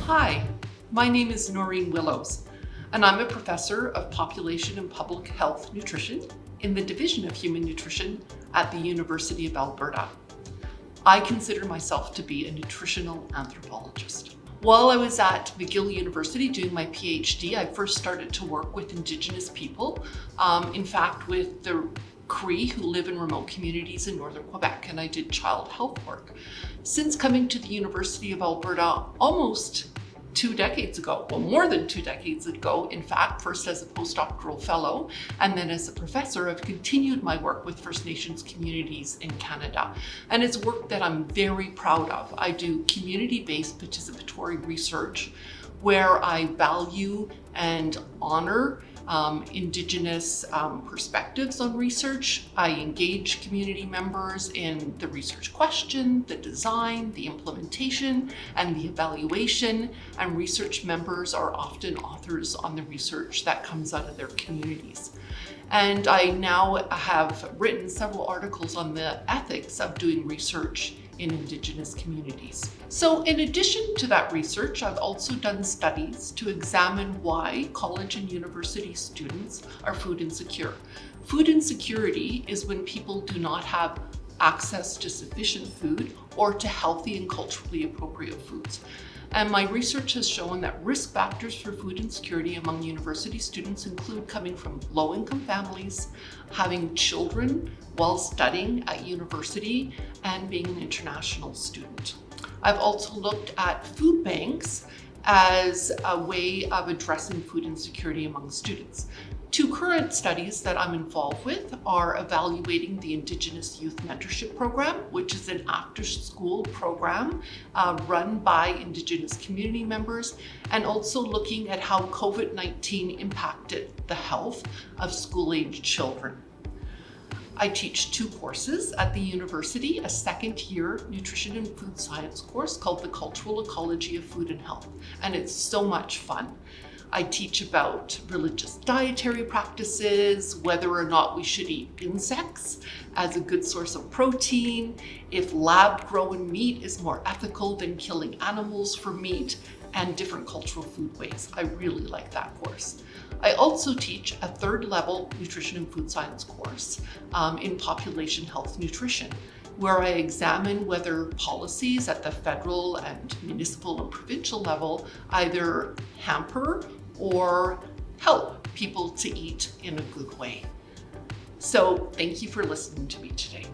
Hi, my name is Noreen Willows, and I'm a professor of Population and Public Health Nutrition in the Division of Human Nutrition at the University of Alberta. I consider myself to be a nutritional anthropologist. While I was at McGill University doing my PhD, I first started to work with Indigenous people, in fact with the Cree who live in remote communities in northern Quebec, and I did child health work. Since coming to the University of Alberta almost 2 decades ago, well, more than 2 decades ago, in fact, first as a postdoctoral fellow and then as a professor, I've continued my work with First Nations communities in Canada. And it's work that I'm very proud of. I do community-based participatory research where I value and honor Indigenous perspectives on research. I engage community members in the research question, the design, the implementation, and the evaluation. And research members are often authors on the research that comes out of their communities. And I now have written several articles on the ethics of doing research in Indigenous communities. So in addition to that research, I've also done studies to examine why college and university students are food insecure. Food insecurity is when people do not have access to sufficient food or to healthy and culturally appropriate foods. And my research has shown that risk factors for food insecurity among university students include coming from low-income families, having children while studying at university, and being an international student. I've also looked at food banks as a way of addressing food insecurity among students. 2 current studies that I'm involved with are evaluating the Indigenous Youth Mentorship Program, which is an after-school program run by Indigenous community members, and also looking at how COVID-19 impacted the health of school-aged children. I teach 2 courses at the university, a second-year nutrition and food science course called The Cultural Ecology of Food and Health, and it's so much fun. I teach about religious dietary practices, whether or not we should eat insects as a good source of protein, if lab-grown meat is more ethical than killing animals for meat, and different cultural food ways. I really like that course. I also teach a 3rd level nutrition and food science course in population health nutrition, where I examine whether policies at the federal and municipal and provincial level either hamper or help people to eat in a good way. So thank you for listening to me today.